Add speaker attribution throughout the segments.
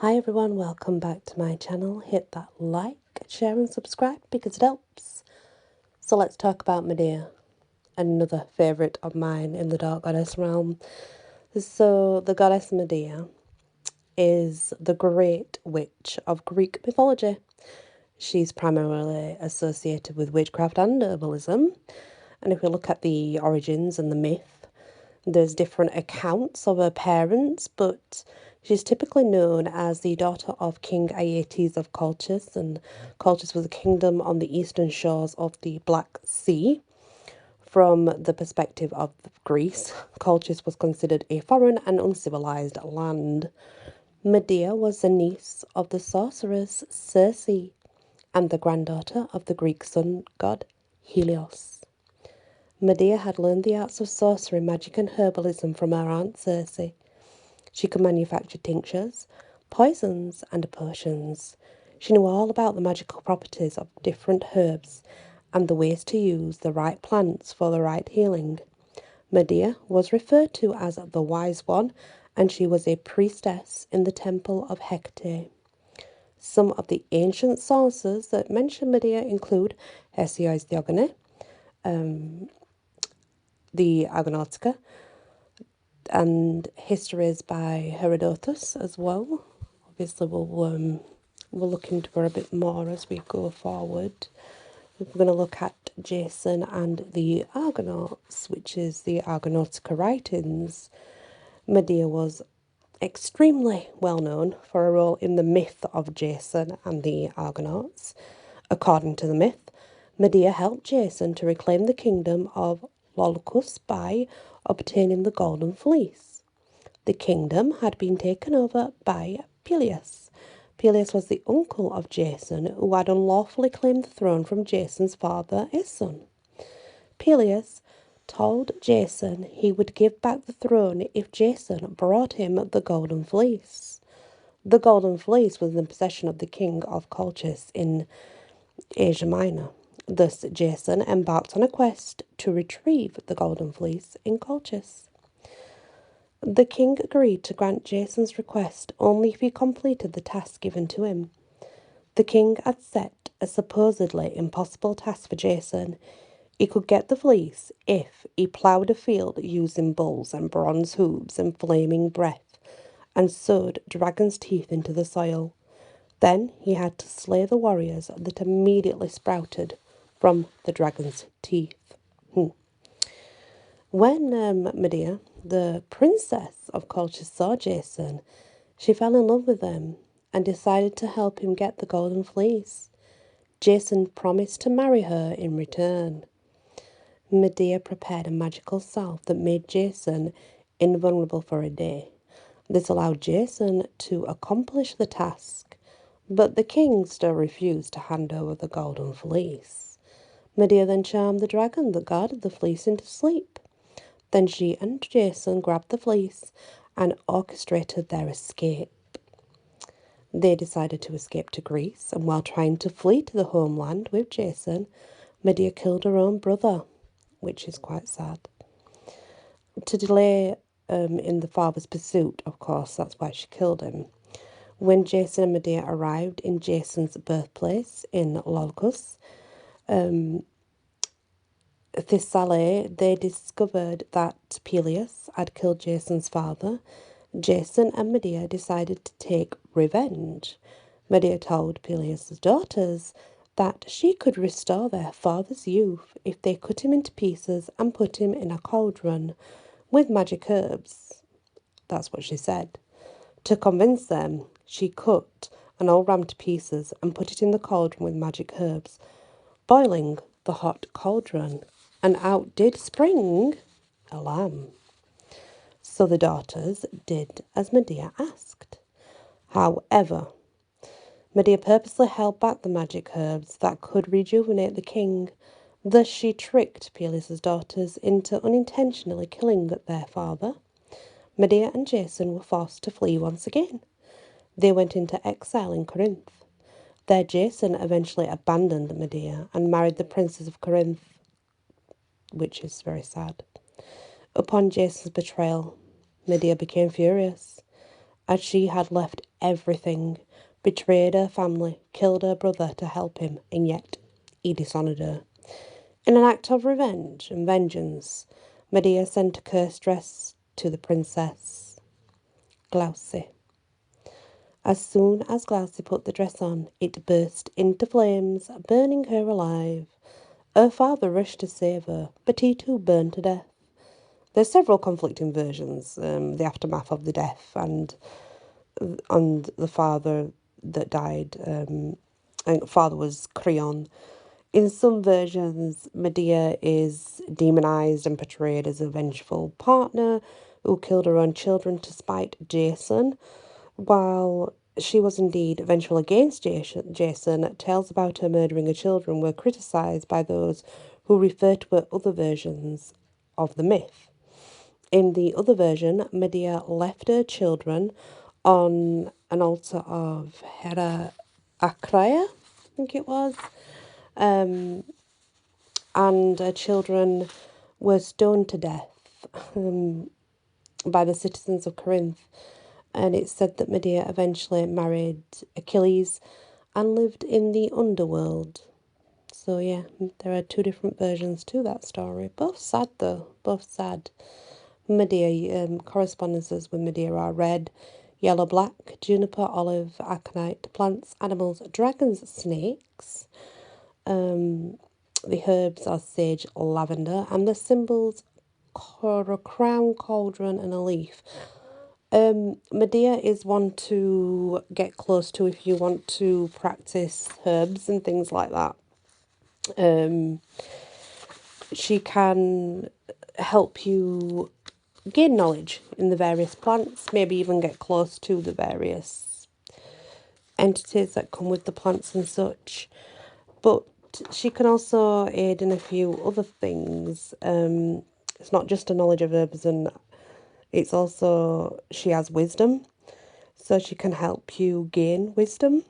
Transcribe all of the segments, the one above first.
Speaker 1: Hi everyone, welcome back to my channel. Hit that like, share and subscribe because it helps. So let's talk about Medea, another favourite of mine in the Dark Goddess realm. So the goddess Medea is the great witch of Greek mythology. She's primarily associated with witchcraft and herbalism. And if we look at the origins and the myth, there's different accounts of her parents, but she's typically known as the daughter of King Aeetes of Colchis, and Colchis was a kingdom on the eastern shores of the Black Sea. From the perspective of Greece, Colchis was considered a foreign and uncivilized land. Medea was the niece of the sorceress Circe and the granddaughter of the Greek sun god Helios. Medea had learned the arts of sorcery, magic and herbalism from her aunt Circe. She could manufacture tinctures, poisons and potions. She knew all about the magical properties of different herbs and the ways to use the right plants for the right healing. Medea was referred to as the Wise One, and she was a priestess in the temple of Hecate. Some of the ancient sources that mention Medea include Hesiod's Theogony, the Argonautica, and histories by Herodotus as well. Obviously, we'll look into her a bit more as we go forward. We're going to look at Jason and the Argonauts, which is the Argonautica writings. Medea was extremely well known for her role in the myth of Jason and the Argonauts. According to the myth, Medea helped Jason to reclaim the kingdom of Iolcus by obtaining the Golden Fleece. The kingdom had been taken over by Peleus. Peleus was the uncle of Jason, who had unlawfully claimed the throne from Jason's father, Aeson. Peleus told Jason he would give back the throne if Jason brought him the Golden Fleece. The Golden Fleece was in the possession of the king of Colchis in Asia Minor. Thus, Jason embarked on a quest to retrieve the Golden Fleece in Colchis. The king agreed to grant Jason's request only if he completed the task given to him. The king had set a supposedly impossible task for Jason. He could get the fleece if he ploughed a field using bulls and bronze hooves and flaming breath, and sowed dragon's teeth into the soil. Then he had to slay the warriors that immediately sprouted from the dragon's teeth. When Medea, the princess of Colchis, saw Jason, she fell in love with him and decided to help him get the Golden Fleece. Jason promised to marry her in return. Medea prepared a magical salve that made Jason invulnerable for a day. This allowed Jason to accomplish the task, but the king still refused to hand over the Golden Fleece. Medea then charmed the dragon that guarded the fleece into sleep. Then she and Jason grabbed the fleece and orchestrated their escape. They decided to escape to Greece, and while trying to flee to the homeland with Jason, Medea killed her own brother, which is quite sad. To delay in the father's pursuit, of course, that's why she killed him. When Jason and Medea arrived in Jason's birthplace in Iolcus, Thessaly, they discovered that Peleus had killed Jason's father. Jason and Medea decided to take revenge. Medea told Peleus' daughters that she could restore their father's youth if they cut him into pieces and put him in a cauldron with magic herbs. That's what she said. To convince them, she cut an old ram to pieces and put it in the cauldron with magic herbs, boiling the hot cauldron, and out did spring a lamb. So the daughters did as Medea asked. However, Medea purposely held back the magic herbs that could rejuvenate the king. Thus she tricked Peleus' daughters into unintentionally killing their father. Medea and Jason were forced to flee once again. They went into exile in Corinth. There Jason eventually abandoned Medea and married the princess of Corinth, which is very sad. Upon Jason's betrayal, Medea became furious, as she had left everything, betrayed her family, killed her brother to help him, and yet he dishonoured her. In an act of revenge and vengeance, Medea sent a cursed dress to the princess Glauce. As soon as Glauce put the dress on, it burst into flames, burning her alive. Her father rushed to save her, but he too burned to death. There's several conflicting versions, the aftermath of the death and the father that died. I think the father was Creon. In some versions, Medea is demonized and portrayed as a vengeful partner who killed her own children to spite Jason. While she was indeed vengeful against Jason, tales about her murdering her children were criticised by those who refer to her other versions of the myth. In the other version, Medea left her children on an altar of Hera Acraea, I think it was, and her children were stoned to death by the citizens of Corinth. And it's said that Medea eventually married Achilles and lived in the underworld. So yeah, there are two different versions to that story. Both sad though, both sad. Medea, correspondences with Medea are red, yellow, black, juniper, olive, aconite, plants, animals, dragons, snakes. The herbs are sage, lavender, and the symbols are a crown, cauldron, and a leaf. Medea is one to get close to if you want to practice herbs and things like that. She can help you gain knowledge in the various plants, maybe even get close to the various entities that come with the plants and such. But she can also aid in a few other things. It's not just a knowledge of herbs, and it's also, she has wisdom. So she can help you gain wisdom,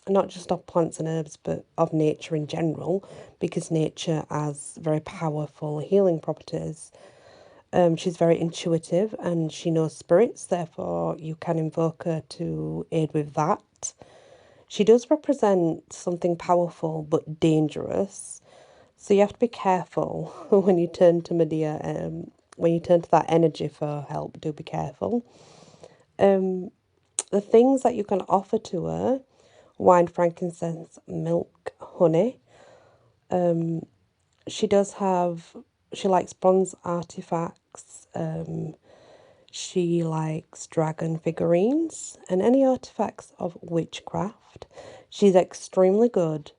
Speaker 1: not just of plants and herbs, but of nature in general, because nature has very powerful healing properties. She's very intuitive and she knows spirits, therefore you can invoke her to aid with that. She does represent something powerful but dangerous, so you have to be careful when you turn to Medea. When you turn to that energy for help, do be careful. The things that you can offer to her: wine, frankincense, milk, honey. She likes bronze artifacts. She likes dragon figurines and any artifacts of witchcraft. She's extremely good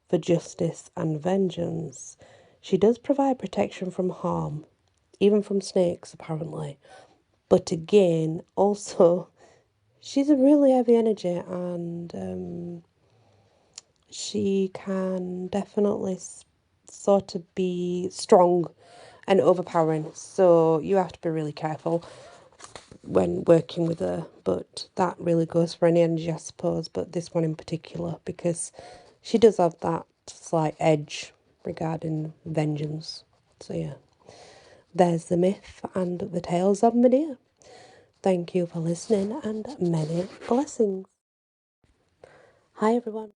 Speaker 1: for justice and vengeance. She does provide protection from harm, even from snakes apparently. But again, also, she's a really heavy energy, and she can definitely sort of be strong and overpowering. So you have to be really careful when working with her. But that really goes for any energy, I suppose. But this one in particular, because she does have that slight edge regarding vengeance. So yeah, there's the myth and the tales of Medea. Thank you for listening and many blessings. Hi everyone.